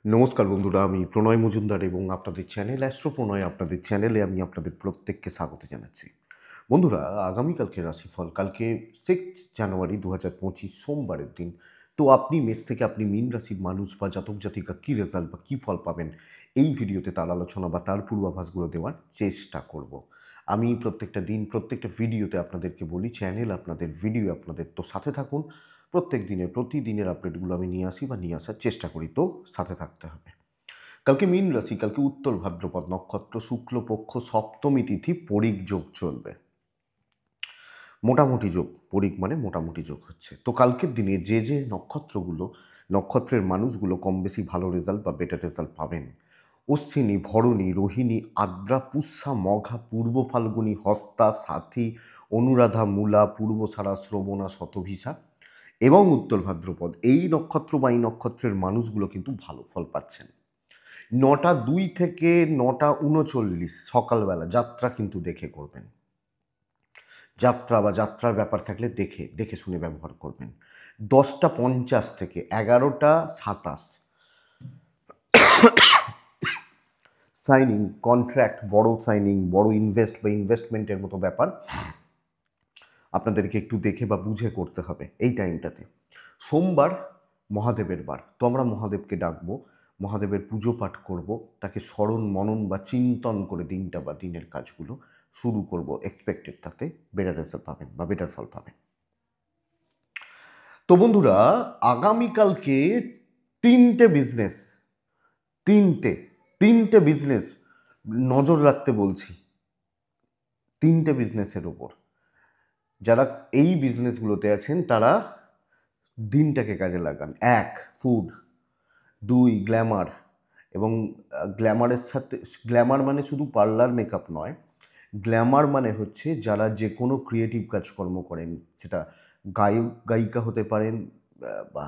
নমস্কার বন্ধুরা, আমি প্রণয় মজুমদার এবং আপনাদের চ্যানেল অ্যাস্ট্রো প্রণয় আপনাদের চ্যানেলে আমি আপনাদের প্রত্যেককে স্বাগত জানাচ্ছি। বন্ধুরা, আগামীকালকে রাশিফল কালকে 6 জানুয়ারি 2025 সোমবারের দিন। তো আপনি মেষ থেকে আপনি মীন রাশির মানুষ বা জাতক জাতিকা কী রেজাল্ট বা কী ফল পাবেন এই ভিডিওতে তার আলোচনা বা তার পূর্বাভাসগুলো দেওয়ার চেষ্টা করব। আমি প্রত্যেকটা দিন প্রত্যেকটা ভিডিওতে আপনাদেরকে বলি চ্যানেল আপনাদের, ভিডিও আপনাদের, তো সাথে থাকুন। প্রত্যেক দিনের প্রতিদিনের আপডেটগুলো আমি নিয়ে আসি বা নিয়ে আসার চেষ্টা করি, তো সাথে থাকতে হবে। কালকে মীন রাশি, কালকে উত্তর ভাদ্রপদ নক্ষত্র, শুক্লপক্ষ, সপ্তমী তিথি, পরিগ যোগ চলবে। মোটামুটি যোগ, পরিগ মানে মোটামুটি যোগ হচ্ছে। তো কালকের দিনে যে যে নক্ষত্রের মানুষগুলো কম বেশি ভালো রেজাল্ট বা বেটার রেজাল্ট পাবেন: অশ্বিনী, ভরণী, রোহিণী, আদ্রা, পুষ্যা, মঘা, পূর্ব ফাল্গুনী, হস্তা, সাথী, অনুরাধা, মূলা, পূর্বসারা, শ্রবণা, শতভিষা এবং উত্তর ভাদ্রপদ, এই নক্ষত্র বা এই নক্ষত্রের মানুষগুলো কিন্তু ভালো ফল পাচ্ছেন। 9টা 2 থেকে 9টা 39 সকালবেলা যাত্রা কিন্তু দেখে করবেন। যাত্রা বা যাত্রার ব্যাপার থাকলে দেখে দেখে শুনে ব্যবহার করবেন। 10টা 50 থেকে 11টা 27 সাইনিং, কন্ট্রাক্ট, বড় সাইনিং, বড় ইনভেস্ট বা ইনভেস্টমেন্টের মতো ব্যাপার আপনাদেরকে একটু দেখে বা বুঝে করতে হবে এই টাইমটাতে। সোমবার মহাদেবের বার, তো আমরা মহাদেবকে ডাকবো, মহাদেবের পুজো পাঠ করব, তাকে স্মরণ মনন বা চিন্তন করে দিনটা বা দিনের কাজগুলো শুরু করব। এক্সপেক্টেড তাতে বেটার রেজাল্ট পাবেন বা বেটার ফল পাবেন। তো বন্ধুরা, আগামীকালকে তিনটে বিজনেস, তিনটে তিনটে বিজনেস নজর রাখতে বলছি। তিনটে বিজনেসের ওপর যারা এই বিজনেসগুলোতে আছেন তারা দিনটাকে কাজে লাগান। 1, ফুড। 2, গ্ল্যামার। এবং গ্ল্যামারের সাথে, গ্ল্যামার মানে শুধু পার্লার মেকআপ নয়, গ্ল্যামার মানে হচ্ছে যারা যে কোনো ক্রিয়েটিভ কাজকর্ম করেন, সেটা গায়ক গায়িকা হতে পারেন বা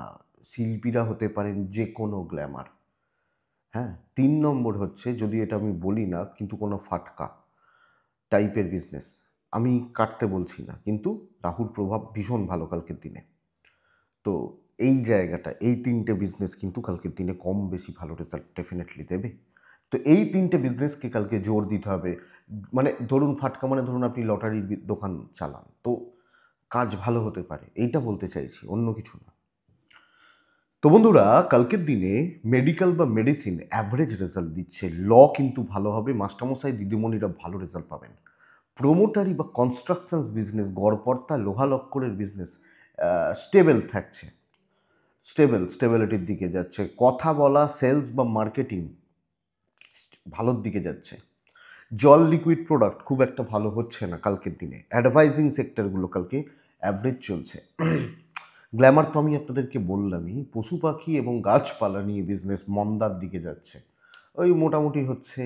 শিল্পীরা হতে পারেন, যে কোনো গ্ল্যামার। হ্যাঁ, 3 নম্বর হচ্ছে, যদি এটা আমি বলি না কিন্তু কোনো ফাটকা টাইপের বিজনেস, আমি কাটতে বলছি না, কিন্তু রাহুর প্রভাব ভীষণ ভালো কালকের দিনে। তো এই জায়গাটা, এই তিনটে বিজনেস কিন্তু কালকের দিনে কম বেশি ভালো রেজাল্ট ডেফিনেটলি দেবে। তো এই তিনটে বিজনেসকে কালকে জোর দিতে হবে। মানে ধরুন ফাটকা, মানে ধরুন আপনি লটারির দোকান চালান, তো কাজ ভালো হতে পারে, এইটা বলতে চাইছি, অন্য কিছু না। তো বন্ধুরা, কালকের দিনে মেডিকেল বা মেডিসিন অ্যাভারেজ রেজাল্ট দিচ্ছে। ল কিন্তু ভালো হবে, মাস্টারমশাই দিদিমণিরা ভালো রেজাল্ট পাবেন। প্রোমোটারি বা কনস্ট্রাকশনস বিজনেস, গড়পড়তা লোহা লক্করের বিজনেস স্টেবল থাকছে, স্টেবিলিটির দিকে যাচ্ছে। কথা বলা, সেলস বা মার্কেটিং ভালোর দিকে যাচ্ছে। জল লিকুইড প্রোডাক্ট খুব একটা ভালো হচ্ছে না কালকের দিনে। অ্যাডভাইজিং সেক্টরগুলো কালকে অ্যাভারেজ চলছে। গ্ল্যামার তো আমি আপনাদেরকে বললামই। পশু পাখি এবং গাছপালা নিয়ে বিজনেস মন্দার দিকে যাচ্ছে, ওই মোটামুটি হচ্ছে,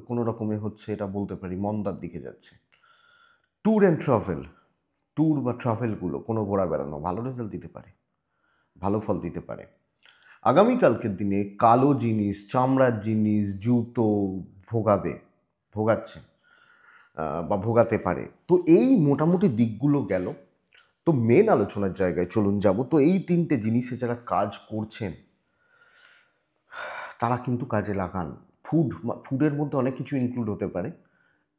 কোনো রকমে হচ্ছে, এটা বলতে পারি, মন্দার দিকে যাচ্ছে। ট্যুর অ্যান্ড ট্রাভেল, ট্যুর বা ট্রাভেলগুলো, কোনো ঘোরা বেড়ানো ভালো রেজাল্ট দিতে পারে, ভালো ফল দিতে পারে। আগামীকালকের দিনে কালো জিনিস, চামড়ার জিনিস, জুতো ভোগাবে, ভোগাচ্ছে বা ভোগাতে পারে। তো এই মোটামুটি দিকগুলো গেল। তো মেন আলোচনার জায়গায় চলুন যাব। তো এই তিনটে জিনিসে যারা কাজ করছেন তারা কিন্তু কাজে লাগান। ফুডের মধ্যে অনেক কিছু ইনক্লুড হতে পারে,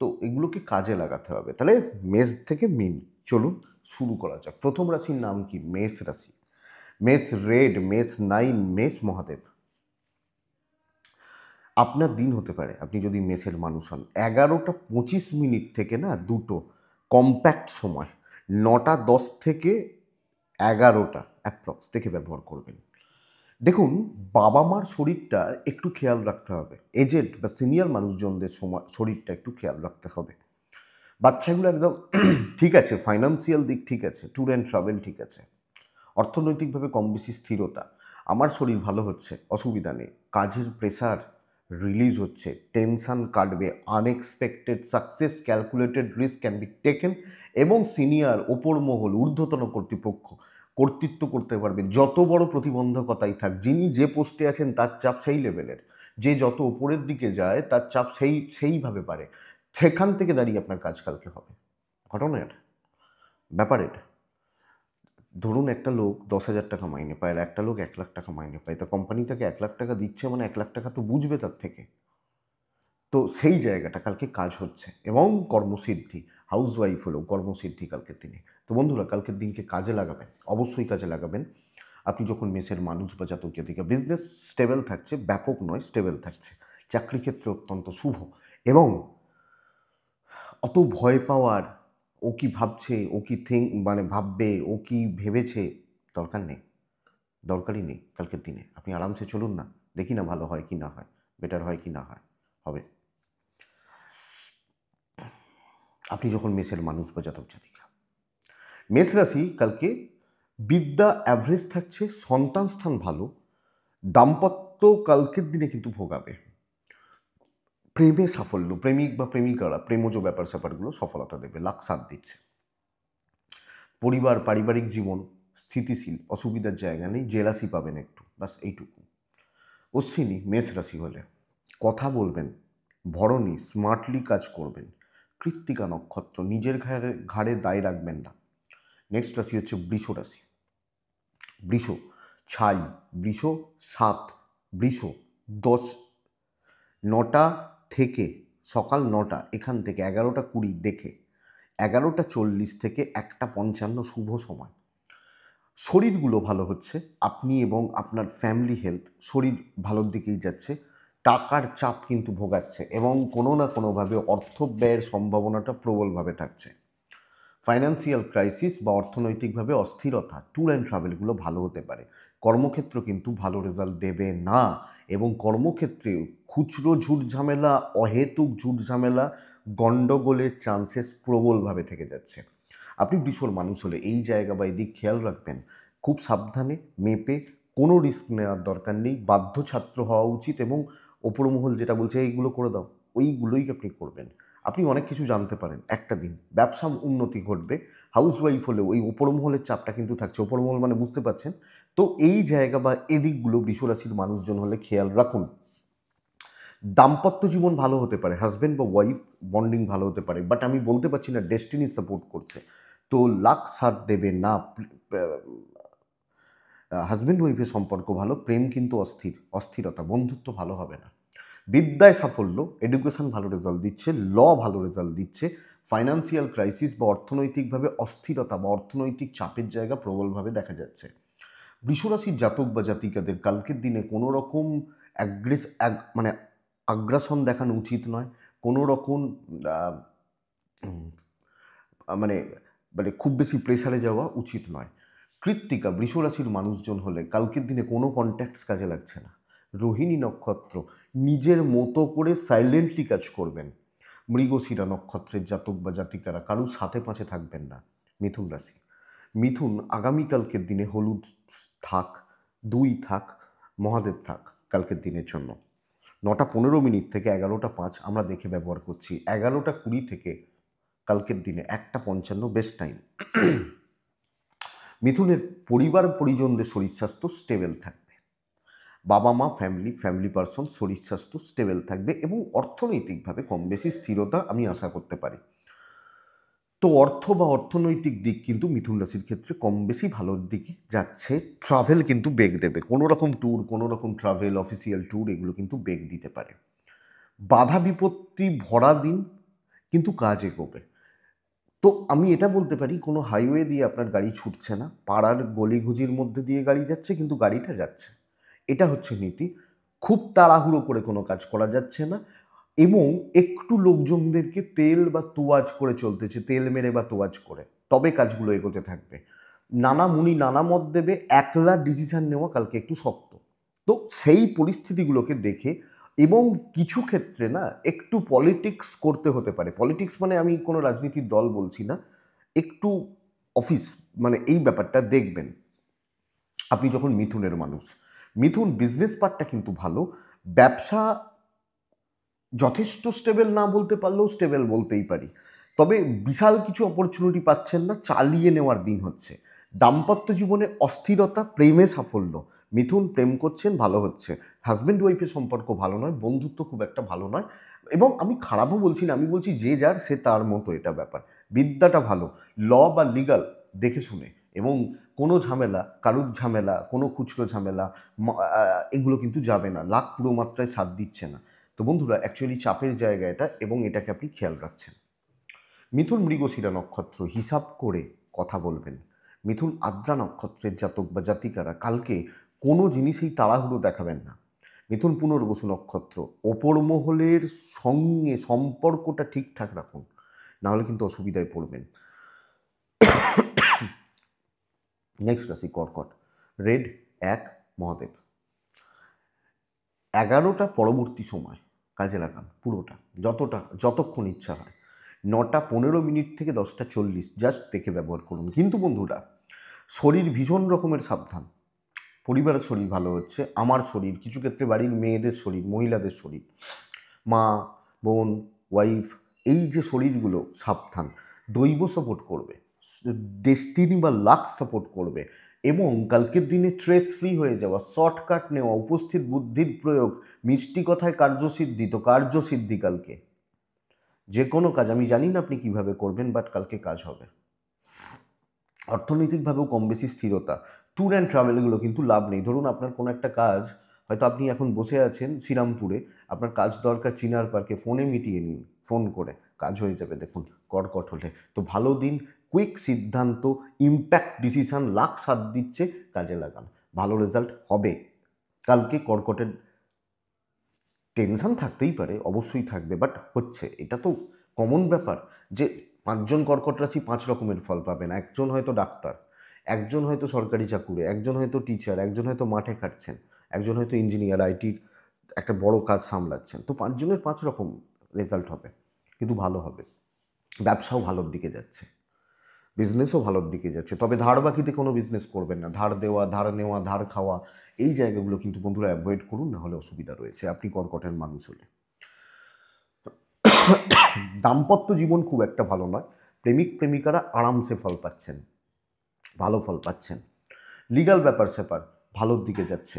তো এগুলোকে কাজে লাগাতে হবে। তাহলে মেষ থেকে মিন, চলুন শুরু করা যাক। প্রথম রাশির নাম কি? মেষ রাশি। মেষ রেড, মেষ 9, মেষ মহাদেব। আপনার দিন হতে পারে, আপনি যদি মেষের মানুষ হন, 11টা 25 থেকে না 2টো কম্প্যাক্ট সময়, 9টা 10 থেকে 11টা অ্যাপ্রক্স দেখে ব্যবহার করবেন। দেখুন, বাবা মার শরীরটা একটু খেয়াল রাখতে হবে, এজেড বা সিনিয়র মানুষজনদের সময় শরীরটা একটু খেয়াল রাখতে হবে। বাচ্চাগুলো একদম ঠিক আছে, ফাইন্যান্সিয়াল দিক ঠিক আছে, ট্যুর অ্যান্ড ট্রাভেল ঠিক আছে, অর্থনৈতিকভাবে কম বেশি স্থিরতা, আমার শরীর ভালো হচ্ছে, অসুবিধা নেই, কাজের প্রেসার রিলিজ হচ্ছে, টেনশান কাটবে, unexpected success, calculated risk can be taken, এবং সিনিয়র, ওপর মহল, ঊর্ধ্বতন কর্তৃপক্ষ কর্তৃত্ব করতে পারবে। যত বড় প্রতিবন্ধকতাই থাক, যিনি যে পোস্টে আছেন তার চাপ সেই লেভেলের, যে যত ওপরের দিকে যায় তার চাপ সেইভাবে পারে। সেখান থেকে দাঁড়িয়ে আপনার কাজ কালকে হবে। ঘটনা এটা, ব্যাপার এটা। ধরুন একটা লোক 10,000 টাকা মাইনে পায় আর একটা লোক 1 লাখ টাকা মাইনে পায়, তা কোম্পানি তাকে 1 লাখ টাকা দিচ্ছে মানে 1 লাখ টাকা তো বুঝবে তার থেকে। তো সেই জায়গাটা কালকে কাজ হচ্ছে এবং কর্মসিদ্ধি, হাউসওয়াইফ হলেও কর্মসিদ্ধি কালকের দিনে। তো বন্ধুরা, কালকের দিনকে কাজে লাগাবেন, অবশ্যই কাজে লাগাবেন। আপনি যখন মেসের মানুষ বা জাতক জাতিকা, বিজনেস স্টেবল থাকছে, ব্যাপক নয়, স্টেবল থাকছে, চাকরি ক্ষেত্রে অত্যন্ত শুভ। এবং অত ভয় পাওয়ার, ও কি ভাবছে, ও কি মানে ভাববে, ও কি ভেবেছে, দরকার নেই, দরকারই নেই। কালকের দিনে আপনি আরামসে চলুন না, দেখি না ভালো হয় কি না হয়, বেটার হয় কি না হয়, হবে। আপনি যখন মেসের মানুষ বা জাতক জাতিকা, মেষ রাশি কালকে বিদ্যা অ্যাভারেজ থাকছে, সন্তান স্থান ভালো, দাম্পত্য কালকের দিনে কিন্তু ভোগাবে, প্রেমে সাফল্য, প্রেমিক বা প্রেমিকারা প্রেমজ ব্যাপার স্যাপারগুলো সফলতা দেবে, লাখ সাথ দিচ্ছে। পরিবার, পারিবারিক জীবন স্থিতিশীল, অসুবিধার জায়গা নেই, জেলাসি পাবেন একটু, বাস এইটুকু। অশ্বিনী মেষ রাশি হলে কথা বলবেন, ভরণী স্মার্টলি কাজ করবেন, কৃত্তিকা নক্ষত্র নিজের ঘাড়ে দায় রাখবেন না। নেক্সট রাশি হচ্ছে বৃষ রাশি। বৃষ ছাই, বৃষ 7, বৃষ 10, 9টা থেকে সকাল 9টা এখান থেকে 11টা 20 দেখে 11টা 40 থেকে 1টা 55 শুভ সময়। শরীরগুলো ভালো হচ্ছে, আপনি এবং আপনার ফ্যামিলি হেলথ, শরীর ভালোর দিকেই যাচ্ছে। টাকার চাপ কিন্তু ভোগাচ্ছে এবং কোনো না কোনোভাবে অর্থ ব্যয়ের সম্ভাবনাটা প্রবলভাবে থাকছে। ফাইন্যান্সিয়াল ক্রাইসিস বা অর্থনৈতিকভাবে অস্থিরতা, ট্যুর অ্যান্ড ট্রাভেলগুলো ভালো হতে পারে। কর্মক্ষেত্র কিন্তু ভালো রেজাল্ট দেবে না এবং কর্মক্ষেত্রে খুচরো ঝুট ঝামেলা, অহেতুক ঝুট ঝামেলা, গণ্ডগোলের চান্সেস প্রবলভাবে থেকে যাচ্ছে। আপনি বৃষর মানুষ হলে এই জায়গা বা এদিক খেয়াল রাখবেন, খুব সাবধানে মেপে, কোনো রিস্ক নেওয়ার দরকার নেই, বাধ্য ছাত্র হওয়া উচিত এবং ওপরমহল যেটা বলছে এইগুলো করে দাও, ওইগুলোই আপনি করবেন। আপনি অনেক কিছু জানতে পারেন একটা দিন, ব্যবসা উন্নতি ঘটবে। হাউসওয়াইফ হলেও ওই ওপরমহলের চাপটা কিন্তু থাকছে, ওপরমহল মানে বুঝতে পারছেন। তো এই জায়গা বা এদিকগুলো বৃষরাশির মানুষজন হলে খেয়াল রাখুন। দাম্পত্য জীবন ভালো হতে পারে, হাজব্যান্ড বা ওয়াইফ বন্ডিং ভালো হতে পারে, বাট আমি বলতে পারছি না ডেস্টিনি সাপোর্ট করছে, তো লাক সাথ দেবে না। হাজব্যান্ড ওয়াইফের সম্পর্ক ভালো, প্রেম কিন্তু অস্থিরতা, বন্ধুত্ব ভালো হবে না। বিদ্যায় সাফল্য, এডুকেশন ভালো রেজাল্ট দিচ্ছে, ল ভালো রেজাল্ট দিচ্ছে। ফাইন্যান্সিয়াল ক্রাইসিস বা অর্থনৈতিকভাবে অস্থিরতা বা অর্থনৈতিক চাপের জায়গা প্রবলভাবে দেখা যাচ্ছে। বৃষরাশির জাতক বা জাতিকাদের কালকের দিনে কোনো রকম মানে আগ্রাসন দেখানো উচিত নয়, কোনো রকম আহ, উম, মানে মানে খুব বেশি প্রেসারে যাওয়া উচিত নয়। কৃত্তিকা বৃষরাশির মানুষজন হলে কালকের দিনে কোনো কন্ট্যাক্টস কাজে লাগছে না। রোহিণী নক্ষত্র নিজের মতো করে সাইলেন্টলি কাজ করবেন। মৃগশিরা নক্ষত্রের জাতক বা জাতিকারা কারুর সাথে পাশে থাকবেন না। মিথুন রাশি, মিথুন আগামীকালকের দিনে হলুদ থাক, 2 থাক, মহাদেব থাক কালকের দিনের জন্য। 9টা 15 থেকে 11টা 5 আমরা দেখে ব্যবহার করছি, 11টা 20 থেকে কালকের দিনে 1টা 55 বেস্ট টাইম। মিথুনের পরিবার পরিজনদের শরীর স্বাস্থ্য স্টেবল থাকবে, বাবা মা ফ্যামিলি পার্সন শরীর স্বাস্থ্য স্টেবল থাকবে এবং অর্থনৈতিকভাবে কম বেশি স্থিরতা আমি আশা করতে পারি। তো অর্থ বা অর্থনৈতিক দিক কিন্তু মিথুন রাশির ক্ষেত্রে কম বেশি ভালোর দিকে যাচ্ছে। ট্রাভেল কিন্তু বেগ দেবে, কোনো রকম ট্যুর, কোনো রকম ট্রাভেল, অফিসিয়াল ট্যুর এগুলো কিন্তু বেগ দিতে পারে। বাধা বিপত্তি ভরা দিন, কিন্তু কাজ এগোবে। তো আমি এটা বলতে পারি, কোনো হাইওয়ে দিয়ে আপনার গাড়ি ছুটছে না, পাড়ার গলিঘুজির মধ্যে দিয়ে গাড়ি যাচ্ছে, কিন্তু গাড়িটা যাচ্ছে, এটা হচ্ছে নীতি। খুব তাড়াহুড়ো করে কোনো কাজ করা যাচ্ছে না এবং একটু লোকজনদেরকে তেল বা তোয়াজ করে চলতেছে, তেল মেরে বা তোয়াজ করে, তবে কাজগুলো এগোতে থাকবে। নানা মুনি নানা মত দেবে, একলা ডিসিশন নেওয়া কালকে একটু শক্ত। তো সেই পরিস্থিতিগুলোকে দেখে এবং কিছু ক্ষেত্রে না একটু পলিটিক্স করতে হতে পারে। পলিটিক্স মানে আমি কোনো রাজনীতির দল বলছি না, একটু অফিস, মানে এই ব্যাপারটা দেখবেন। আপনি যখন মিথুনের মানুষ, মিথুন বিজনেস পার্টটা কিন্তু ভালো, ব্যবসা যথেষ্ট স্টেবল না বলতে পারলেও স্টেবল বলতেই পারি, তবে বিশাল কিছু অপরচুনিটি পাচ্ছেন না, চালিয়ে নেওয়ার দিন হচ্ছে। দাম্পত্য জীবনে অস্থিরতা, প্রেমে সাফল্য, মিথুন প্রেম করছেন, ভালো হচ্ছে। হাজব্যান্ড ওয়াইফের সম্পর্ক ভালো নয়, বন্ধুত্ব খুব একটা ভালো নয় এবং আমি খারাপও বলছি না, আমি বলছি যে যার সে তার মতো, এটা ব্যাপার। বিদ্যাটা ভালো, ল বা লিগাল দেখে শুনে এবং কোনো ঝামেলা, কারুর ঝামেলা, কোনো খুচরো ঝামেলা এগুলো কিন্তু যাবে না, লাক পুরো মাত্রায় সাথ দিচ্ছে না। তো বন্ধুরা অ্যাকচুয়ালি চাপের জায়গা এটা, এবং এটাকে আপনি খেয়াল রাখছেন। মিথুন মৃগশিরা নক্ষত্র, হিসাব করে কথা বলবেন। মিথুন আদ্রা নক্ষত্রের জাতক বা জাতিকারা কালকে কোনো জিনিসেই তাড়াহুড়ো দেখাবেন না। মিথুন পুনর্বসু নক্ষত্র, ওপর মহলের সঙ্গে সম্পর্কটা ঠিকঠাক রাখুন, নাহলে কিন্তু অসুবিধায় পড়বেন। নেক্সট রাশি কর্কট, রেড 1 মহাদেব। 11টা পরবর্তী সময় কাজে লাগান পুরোটা, যতক্ষণ ইচ্ছা হয়। 9টা 15 থেকে 10টা 40 জাস্ট দেখে ব্যবহার করুন। কিন্তু বন্ধুরা শরীর ভীষণ রকমের সাবধান। পরিবারের শরীর ভালো হচ্ছে, আমার শরীর, কিছু ক্ষেত্রে বাড়ির মেয়েদের শরীর, মহিলাদের শরীর, মা, বোন, ওয়াইফ, এই যে শরীরগুলো সাবধান। দৈব সাপোর্ট করবে, ডেস্টিনি বা লাক সাপোর্ট করবে, এবং কালকের দিনে স্ট্রেস ফ্রি হয়ে যাওয়া, শর্টকাট নেওয়া, উপস্থিত বুদ্ধির প্রয়োগ, মিষ্টি কথায় কার্যসিদ্ধি। তো কার্যসিদ্ধি কালকে যে কোনো কাজ, আমি জানি না আপনি কিভাবে করবেন, বাট কালকে কাজ হবে। অর্থনৈতিকভাবেও কম বেশি স্থিরতা। ট্যুর অ্যান্ড ট্রাভেলগুলো কিন্তু লাভ নেই। ধরুন আপনার কোনো একটা কাজ, হয়তো আপনি এখন বসে আছেন শ্রীরামপুরে, আপনার কাজ দরকার চিনার পার্কে, ফোনে মিটিয়ে নিন, ফোন করে কাজ হয়ে যাবে। দেখুন কর্কট হলে তো ভালো দিন, কুইক সিদ্ধান্ত, ইম্প্যাক্ট ডিসিশন, লাখ সাথ দিচ্ছে, কাজে লাগান, ভালো রেজাল্ট হবে। কালকে কর্কটের টেনশন থাকতেই পারে, অবশ্যই থাকবে, বাট হচ্ছে, এটা তো কমন ব্যাপার যে 5জন কর্কট রাশি 5 রকমের ফল পাবেন। একজন হয়তো ডাক্তার, একজন হয়তো সরকারি চাকুরে, একজন হয়তো টিচার, একজন হয়তো মাঠে খাটছেন, একজন হয়তো ইঞ্জিনিয়ার, আইটির একটা বড় কাজ সামলাচ্ছেন। তো 5জনের 5 রকম রেজাল্ট হবে, কিন্তু ভালো হবে। ব্যবসাও ভালোর দিকে যাচ্ছে, বিজনেসও ভালোর দিকে যাচ্ছে। তবে ধার বাকিতে কোনো বিজনেস করবেন না, ধার দেওয়া, ধার নেওয়া, ধার খাওয়া, এই জায়গাগুলো কিন্তু বন্ধুরা অ্যাভয়েড করুন, না হলে অসুবিধা রয়েছে আপনি কর্কটের মানুষ হলে। দাম্পত্য জীবন খুব একটা ভালো নয়, প্রেমিক প্রেমিকারা আরামসে ফল পাচ্ছেন, ভালো ফল পাচ্ছেন। লিগ্যাল ব্যাপার স্যাপার ভালোর দিকে যাচ্ছে,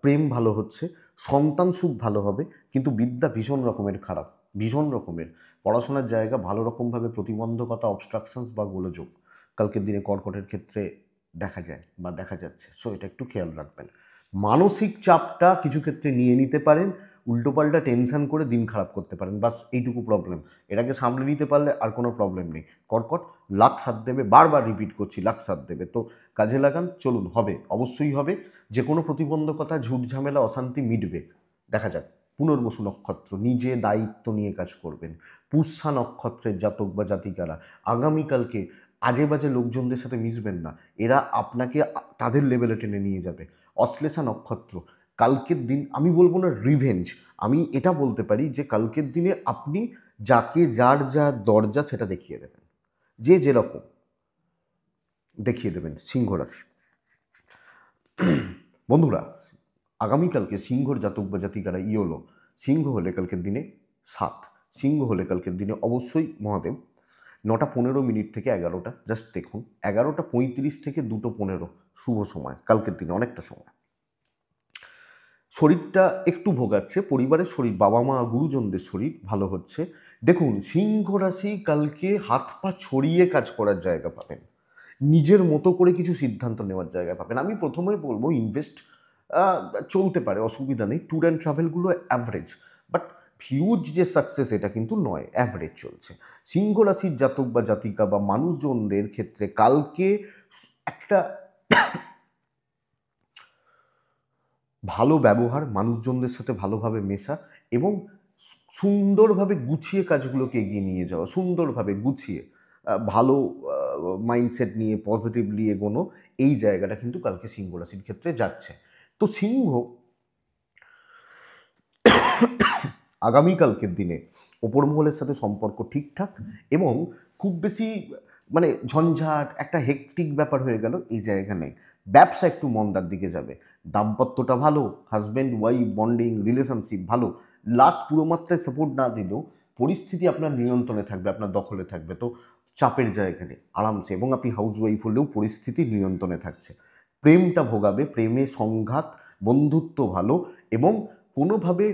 প্রেম ভালো হচ্ছে, সন্তান সুখ ভালো হবে, কিন্তু বিদ্যা ভীষণ রকমের খারাপ, ভীষণ রকমের। পড়াশোনার জায়গা ভালো রকমভাবে প্রতিবন্ধকতা, অবস্ট্রাকশনস বা গোলযোগ কালকের দিনে কর্কটের ক্ষেত্রে দেখা যায় বা দেখা যাচ্ছে। সো এটা একটু খেয়াল রাখবেন। মানসিক চাপটা কিছু ক্ষেত্রে নিয়ে নিতে পারেন, উল্টোপাল্টা টেনশন করে দিন খারাপ করতে পারেন, বাস এইটুকু প্রবলেম। এটাকে সামলে নিতে পারলে আর কোনো প্রবলেম নেই। কর্কট লাখ সাথ দেবে, বারবার রিপিট করছি, লাখ সাথ দেবে। তো কাজে লাগান, চলুন, হবে, অবশ্যই হবে। যে কোনো প্রতিবন্ধকতা, ঝুট ঝামেলা, অশান্তি মিটবে, দেখা যাক। পুনর্বসু নক্ষত্র, নিজে দায়িত্ব নিয়ে কাজ করবেন। পুষ্যা নক্ষত্রের জাতক বা জাতিকারা আগামীকালকে আজে বাজে লোকজনদের সাথে মিশবেন না, এরা আপনাকে তাদের লেভেলে টেনে নিয়ে যাবে। অশ্লেষা নক্ষত্র, কালকের দিন আমি বলবো না রিভেঞ্জ, আমি এটা বলতে পারি যে কালকের দিনে আপনি যাকে যার যা দরজা সেটা দেখিয়ে দেবেন, যে যেরকম দেখিয়ে দেবেন। সিংহ রাশি, বন্ধুরা আগামীকালকে সিংহর জাতক বা জাতিকারা ইয়োলো, সিংহ হলে কালকের দিনে 7, সিংহ হলে কালকের দিনে অবশ্যই মহাদেব। 9টা 15 থেকে 11টা, জাস্ট দেখুন, 11টা 35 থেকে 2টো 15 শুভ সময় কালকের দিনে, অনেকটা সময়। শরীরটা একটু ভোগাচ্ছে, পরিবারের শরীর, বাবা মা গুরুজনদের শরীর ভালো হচ্ছে। দেখুন সিংহ রাশি কালকে হাত পা ছড়িয়ে কাজ করার জায়গা পাবেন, নিজের মতো করে কিছু সিদ্ধান্ত নেওয়ার জায়গা পাবেন। আমি প্রথমেই বলবো ইনভেস্ট চলতে পারে, অসুবিধা নেই। ট্যুর অ্যান্ড ট্রাভেলগুলো অ্যাভারেজ, বাট হিউজ যে সাকসেস এটা কিন্তু নয়, অ্যাভারেজ চলছে। সিংহ রাশির জাতক বা জাতিকা বা মানুষজনদের ক্ষেত্রে কালকে একটা ভালো ব্যবহার, মানুষজনদের সাথে ভালোভাবে মেশা, এবং সুন্দরভাবে গুছিয়ে কাজগুলোকে এগিয়ে নিয়ে যাওয়া, সুন্দরভাবে গুছিয়ে ভালো মাইন্ডসেট নিয়ে পজিটিভলি এগোনো, এই জায়গাটা কিন্তু কালকে সিংহ রাশির ক্ষেত্রে যাচ্ছে। তো সিংহ আগামীকালকের দিনে ওপর মহলের সাথে সম্পর্ক ঠিকঠাক, এবং খুব বেশি মানে ঝঞ্ঝাট, একটা হেকটিক ব্যাপার হয়ে গেল, এই জায়গা নেই। ব্যবসা একটু মন্দার দিকে যাবে, দাম্পত্যটা ভালো, হাজব্যান্ড ওয়াইফ বন্ডিং রিলেশনশিপ ভালো, লাখ পুরো মাত্রায় সাপোর্ট না দিলেও পরিস্থিতি আপনার নিয়ন্ত্রণে থাকবে, আপনার দখলে থাকবে। তো চাপের জায়গা নেই, আরামসে, এবং আপনি হাউস ওয়াইফ হলেও পরিস্থিতি নিয়ন্ত্রণে থাকছে। প্রেমটা ভোগাবে, প্রেমে সংঘাত, বন্ধুত্ব ভালো, এবং কোনোভাবে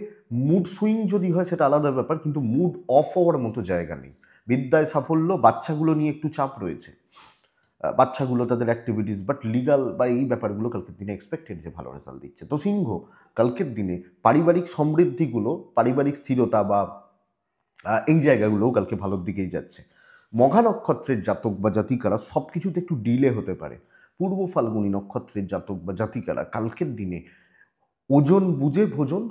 মুড সুইং যদি হয় সেটা আলাদা ব্যাপার, কিন্তু মুড অফ হওয়ার মতো জায়গা নেই। বিদ্যায় সাফল্য, বাচ্চাগুলো নিয়ে একটু চাপ রয়েছে, বাচ্চাগুলো তাদের অ্যাক্টিভিটিস, বাট লিগাল বা এই ব্যাপারগুলো কালকের দিনে এক্সপেক্টেড যে ভালো রেজাল্ট দিচ্ছে। তো সিংহ কালকের দিনে পারিবারিক সমৃদ্ধিগুলো, পারিবারিক স্থিরতা বা এই জায়গাগুলোও কালকে ভালোর দিকেই যাচ্ছে। মঘা নক্ষত্রের জাতক বা জাতিকারা সব কিছুতে একটু ডিলে হতে পারে। পূর্ব ফাল্গুনী নক্ষত্রের জাতক বা জাতিকারা কালকের দিনে ওজন বুঝে ভোজন,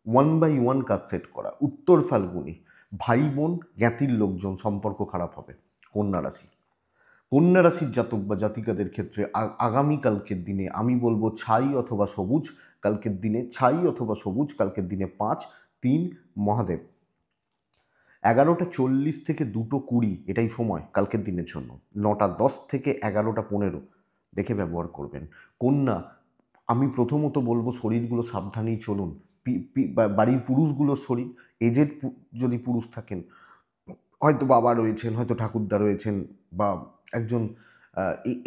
1/1 কাজ সেট করা। উত্তর ফাল্গুনী ভাই বোন জ্ঞাতির লোকজন সম্পর্ক খারাপ হবে। কন্যা রাশি, কন্যা রাশির জাতক বা জাতিকাদের ক্ষেত্রে আগামী কালকের দিনে আমি বলবো ছাই অথবা সবুজ। কালকের দিনে ছাই অথবা সবুজ, কালকের দিনে 5-3 মহাদেব। 11:40 থেকে 2:20 এটাই সময় কালকের দিনের জন্য। 9:10 থেকে 11:15 দেখে ব্যবহার করবেন। কন্যা, আমি প্রথমত বলবো শরীরগুলো সাবধানেই চলুন। বাড়ির পুরুষগুলোর শরীর, এজেড যদি পুরুষ থাকেন, হয়তো বাবা রয়েছেন, হয়তো ঠাকুরদা রয়েছেন, বা একজন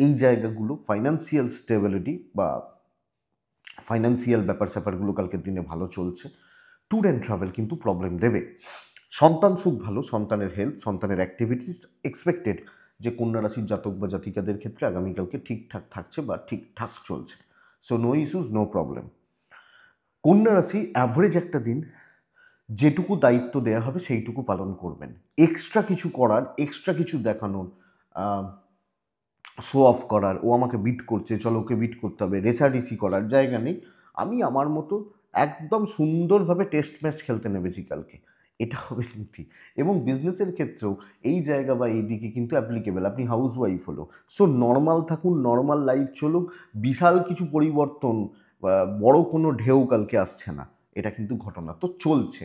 এই জায়গাগুলো ফাইন্যান্সিয়াল স্টেবিলিটি বা ফাইন্যান্সিয়াল ব্যাপার স্যাপারগুলো কালকের দিনে ভালো চলছে। ট্যুর অ্যান্ড ট্রাভেল কিন্তু প্রবলেম দেবে। সন্তান সুখ ভালো, সন্তানের হেলথ, সন্তানের অ্যাক্টিভিটিস এক্সপেক্টেড যে কন্যা রাশির জাতক বা জাতিকাদের ক্ষেত্রে আগামীকালকে ঠিকঠাক থাকছে বা ঠিকঠাক চলছে। So no issues, no problem. কন্যা রাশি অ্যাভারেজ একটা দিন, যেটুকু দায়িত্ব দেওয়া হবে সেইটুকু পালন করবেন। এক্সট্রা কিছু করার, এক্সট্রা কিছু দেখানোর, শো অফ করার, ও আমাকে বিট করছে চলো ওকে বিট করতে হবে, রেসারেসি করার জায়গা নেই। আমি আমার মতো একদম সুন্দরভাবে টেস্ট ম্যাচ খেলতে নেমেছি কালকে, এটা হবে নীতি। এবং বিজনেসের ক্ষেত্রেও এই জায়গা বা এই দিকে কিন্তু অ্যাপ্লিকেবল। আপনি হাউস ওয়াইফ হলো, সো নর্মাল থাকুন, নর্মাল লাইফ চলুক। বিশাল কিছু পরিবর্তন, বড় কোনো ঢেউ কালকে আসছে না, এটা কিন্তু ঘটনা তো চলছে।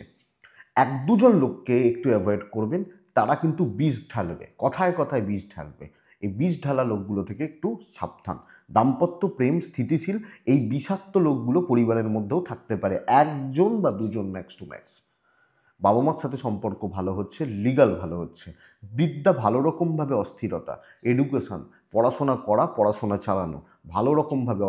1-2 জন লোককে একটু অ্যাভয়েড করবেন, তারা কিন্তু বিষ ঢালবে, কথায় কথায় বিষ ঢালবে। এই বিষ ঢালা লোকগুলো থেকে একটু সাবধান। দাম্পত্য প্রেম স্থিতিশীল, এই বিষাক্ত লোকগুলো পরিবারের মধ্যেও থাকতে পারে, 1 জন বা 2 জন ম্যাক্স টু ম্যাক্স। বাবা মার সাথে সম্পর্ক ভালো হচ্ছে, লিগাল ভালো হচ্ছে। বিদ্যা ভালো রকমভাবে অস্থিরতা, এডুকেশন, পড়াশোনা করা, পড়াশোনা চালানো, ভালো রকমভাবে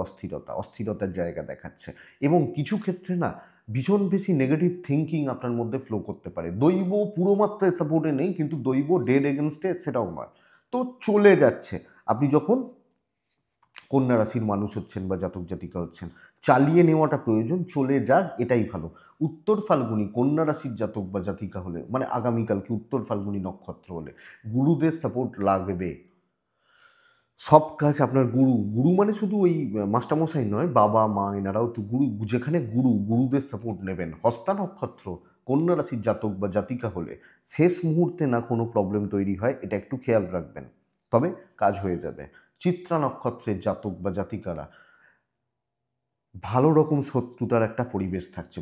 অস্থিরতার জায়গা দেখাচ্ছে। এবং কিছু ক্ষেত্রে না ভীষণ বেশি নেগেটিভ থিঙ্কিং আপনার মধ্যে ফ্লো করতে পারে। দৈব পুরো মাত্রায় সাপোর্টে নেই, কিন্তু দৈব ডেড এগেনস্টে সেটাও নয়, তো চলে যাচ্ছে। আপনি যখন কন্যা রাশির মানুষ হচ্ছেন বা জাতক জাতিকা হচ্ছেন, চালিয়ে নেওয়াটা প্রয়োজন, চলে যাক এটাই ভালো। উত্তর ফাল্গুনী কন্যা রাশির জাতক বা জাতিকা হলে, মানে আগামীকালকে উত্তর ফাল্গুনী নক্ষত্র হলে, গুরুদের সাপোর্ট লাগবে। সব কাজ আপনার গুরু, গুরু মানে শুধু ওই মাস্টারমশাই নয়, বাবা মা এনারাও তো গুরু। যেখানে গুরুদের সাপোর্ট নেবেন। হস্তা নক্ষত্র কন্যা রাশির জাতক বা জাতিকা হলে শেষ মুহূর্তে না কোনো প্রবলেম তৈরি হয়, এটা একটু খেয়াল রাখবেন, তবে কাজ হয়ে যাবে। চিত্রা নক্ষত্রের জাতক বা জাতিকারা ভালো রকম শত্রুতার একটা পরিবেশ থাকছে,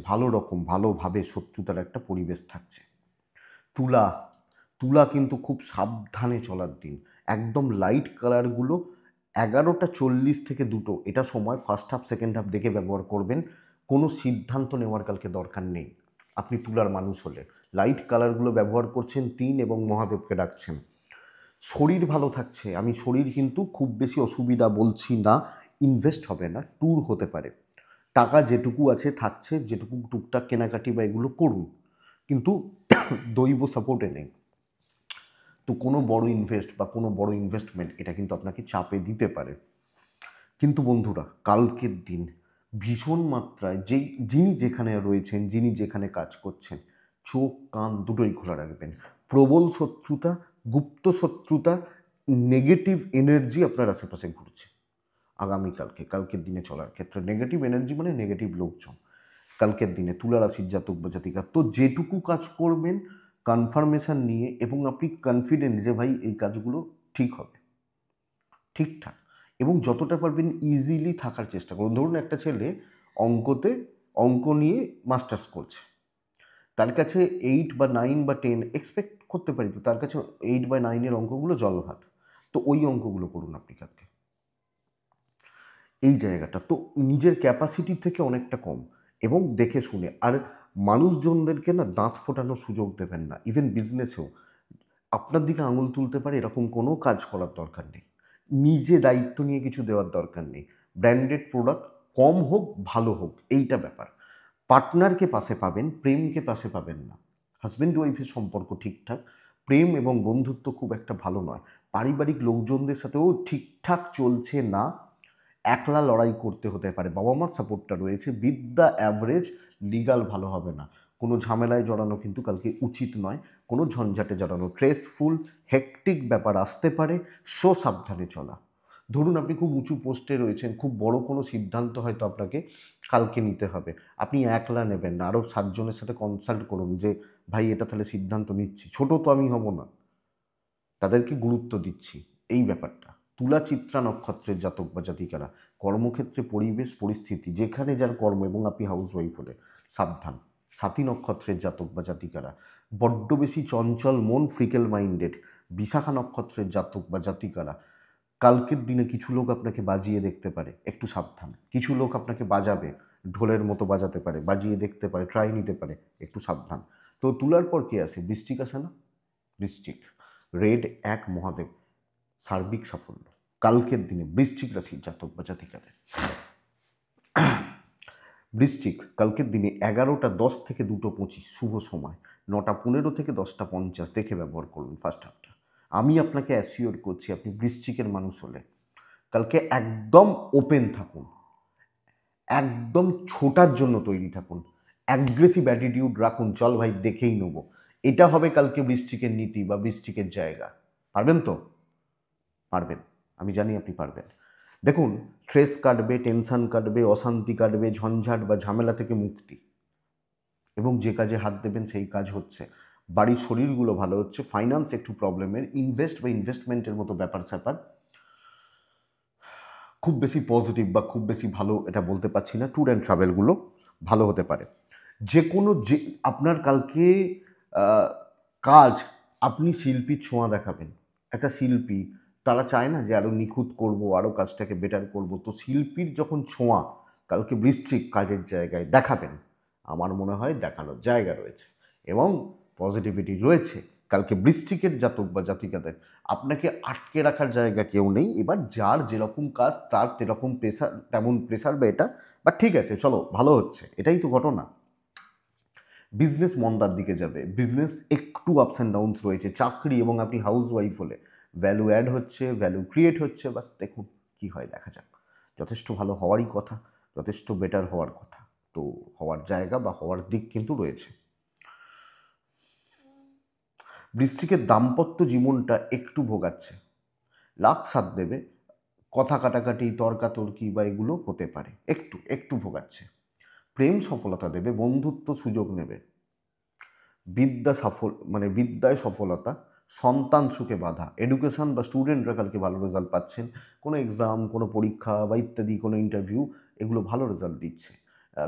ভালোভাবে শত্রুতার একটা পরিবেশ থাকছে। তুলা, তুলা কিন্তু খুব সাবধানে চলার দিন। একদম লাইট কালারগুলো 11:40 থেকে 2 এটা সময় ফার্স্ট হাফ সেকেন্ড হাফ দেখে ব্যবহার করবেন। কোনো সিদ্ধান্ত নেওয়ার কালকে দরকার নেই। আপনি তুলার মানুষ হলে লাইট কালারগুলো ব্যবহার করছেন, 3 এবং মহাদেবকে ডাকছেন। শরীর ভালো থাকছে, আমি শরীর কিন্তু খুব বেশি অসুবিধা বলছি না। ইনভেস্ট হবে না, ট্যুর হতে পারে। টাকা যেটুকু আছে থাকছে, যেটুকু টুকটাক কেনাকাটি বা এগুলো করুন, কিন্তু দৈব সাপোর্টে নেই। তো কোনো বড় ইনভেস্ট বা কোনো বড় ইনভেস্টমেন্ট এটা কিন্তু আপনাকে চাপে দিতে পারে। কিন্তু বন্ধুরা, কালকের দিন ভীষণ মাত্রায় যিনি যেখানে রয়েছেন, যিনি যেখানে কাজ করছেন, চোখ কান দুটোই খোলা রাখবেন। প্রবল শত্রুতা, গুপ্ত শত্রুতা, নেগেটিভ এনার্জি আপনার আশেপাশে ঘুরছে কালকের দিনে চলার ক্ষেত্রে। নেগেটিভ এনার্জি মানে নেগেটিভ লোকজন কালকের দিনে তুলা রাশির জাতক বা জাতিকা। তো যেটুকু কাজ করবেন কনফার্মেশন নিয়ে, এবং আপনি কনফিডেন্ট যে ভাই এই কাজগুলো ঠিক হবে, ঠিকঠাক, এবং যতটা পারবেন ইজিলি থাকার চেষ্টা করুন। ধরুন একটা ছেলে অঙ্ক নিয়ে মাস্টার্স করছে, তার কাছে 8 বা 9 বা 10 এক্সপেক্ট করতে পারি, তো তার কাছে 8/9 অঙ্কগুলো জলভাত, তো ওই অঙ্কগুলো করুন আপনি কালকে। এই জায়গাটা তো নিজের ক্যাপাসিটি থেকে অনেকটা কম, এবং দেখে শুনে। আর মানুষজনদেরকে না দাঁত ফোটানোর সুযোগ দেবেন না। ইভেন বিজনেসেও আপনার দিকে আঙুল তুলতে পারে এরকম কোনো কাজ করার দরকার নেই। নিজে দায়িত্ব নিয়ে কিছু দেওয়ার দরকার নেই। ব্র্যান্ডেড প্রোডাক্ট কম হোক ভালো হোক, এইটা ব্যাপার। পার্টনারকে পাশে পাবেন, প্রেমকে পাশে পাবেন না। হাজব্যান্ড ওয়াইফের সম্পর্ক ঠিকঠাক, প্রেম এবং বন্ধুত্ব খুব একটা ভালো নয়। পারিবারিক লোকজনদের সাথেও ঠিকঠাক চলছে না, একলা লড়াই করতে হতে পারে। বাবা মার সাপোর্টটা রয়েছে, বিদ্যা অ্যাভারেজ, লিগাল ভালো হবে না, কোনো ঝামেলায় জড়ানো কিন্তু কালকে উচিত নয়, কোনো ঝঞ্ঝাটে জড়ানো, স্ট্রেসফুল হেকটিক ব্যাপার আসতে পারে, সাবধানে চলা। ধরুন আপনি খুব উঁচু পোস্টে রয়েছেন, খুব বড় কোনো সিদ্ধান্ত হয়তো আপনাকে কালকে নিতে হবে, আপনি একলা নেবেন না, আরও 7 জনের সাথে কনসাল্ট করুন যে ভাই এটা তাহলে সিদ্ধান্ত নিচ্ছি, ছোট তো আমি হব না, তাদেরকে গুরুত্ব দিচ্ছি এই ব্যাপারটা। তুলা চিত্রা নক্ষত্রের জাতক বা জাতিকারা, কর্মক্ষেত্রে পরিবেশ পরিস্থিতি যেখানে যার কর্ম, এবং আপনি হাউসওয়াইফ হলে সাবধান। সাথী নক্ষত্রের জাতক বা জাতিকারা, বড্ড বেশি চঞ্চল মন, ফ্রিকেল মাইন্ডেড। বিশাখা নক্ষত্রের জাতক বা জাতিকারা, কালকের দিনে কিছু লোক আপনাকে বাজিয়ে দেখতে পারে, একটু সাবধান। কিছু লোক আপনাকে বাজাবে, ঢোলের মতো বাজাতে পারে, বাজিয়ে দেখতে পারে, ট্রাই নিতে পারে, একটু সাবধান। তো তুলার পর কে আসে? বৃশ্চিক আসে না? বৃশ্চিক, রেড 1 মহাদেব, সার্বিক সাফল্য কালকের দিনে বৃশ্চিক রাশির জাতক বা জাতিকাদের। বৃশ্চিক কালকের দিনে 11টা 10 থেকে 2টো 25 শুভ সময়, 9টা 15 থেকে 10টা 50 দেখে ব্যবহার করুন ফার্স্ট হাফটা। আমি আপনাকে অ্যাসিওর করছি, আপনি বৃশ্চিকের মানুষ হলে কালকে একদম ওপেন থাকুন, একদম ছোটার জন্য তৈরি থাকুন, অ্যাগ্রেসিভ অ্যাটিটিউড রাখুন, চল ভাই দেখেই নেব, এটা হবে কালকে বৃশ্চিকের নীতি বা বৃশ্চিকের জায়গা। পারবেন তো? পারবেন, আমি জানি আপনি পারবেন। দেখুন, স্ট্রেস কাটবে, টেনশন কাটবে, অশান্তি কাটবে, ঝঞ্ঝাট বা ঝামেলা থেকে মুক্তি, এবং যে কাজে হাত দেবেন সেই কাজ হচ্ছে, বাড়ির শরীরগুলো ভালো হচ্ছে, ফাইন্যান্স একটু প্রবলেমের, ইনভেস্ট বা ইনভেস্টমেন্টের মতো ব্যাপার স্যাপার খুব বেশি পজিটিভ বা খুব বেশি ভালো এটা বলতে পারছি না, ট্যুর অ্যান্ড ট্রাভেলগুলো ভালো হতে পারে। যে কোনো যে আপনার কালকে কাজ, আপনি শিল্পীর ছোঁয়া দেখাবেন। একটা শিল্পী, তারা চায় না যে আরও নিখুঁত করব, আরও কাজটাকে বেটার করব, তো শিল্পীর যখন ছোঁয়া কালকে বৃশ্চিক কাজের জায়গায় দেখাবেন, আমার মনে হয় দেখানোর জায়গা রয়েছে এবং পজিটিভিটি রয়েছে। কালকে বৃশ্চিকের জাতক বা জাতিকাদের আপনাকে আটকে রাখার জায়গা কেউ নেই, এবার যার যেরকম কাজ তার তেরকম প্রেশার, তেমন প্রেশার বা এটা, বা ঠিক আছে চলো ভালো হচ্ছে, এটাই তো ঘটনা। বিজনেস মন্দার দিকে যাবে, বিজনেস একটু আপস অ্যান্ড ডাউনস রয়েছে, চাকরি এবং আপনি হাউসওয়াইফ হলে ভ্যালু অ্যাড হচ্ছে, ভ্যালু ক্রিয়েট হচ্ছে, বাস দেখুন কি হয়, দেখা যাক। যথেষ্ট ভালো হওয়ারই কথা, যথেষ্ট বেটার হওয়ার কথা, তো হওয়ার জায়গা বা হওয়ার দিক কিন্তু রয়েছে। বৃশ্চিকের দাম্পত্য জীবনটা একটু ভোগাচ্ছে, লাখ সাথ দেবে, কথা কাটাকাটি তর্কাতর্কি বা এগুলো হতে পারে, একটু একটু ভোগাচ্ছে। প্রেম সফলতা দেবে, বন্ধুত্ব সুযোগ নেবে, বিদ্যায় সফলতা, সন্তান সুখে বাধা, এডুকেশন বা স্টুডেন্টরা কালকে ভালো রেজাল্ট পাচ্ছেন, কোনো এক্সাম, কোনো পরীক্ষা বা ইত্যাদি কোনো ইন্টারভিউ, এগুলো ভালো রেজাল্ট দিচ্ছে,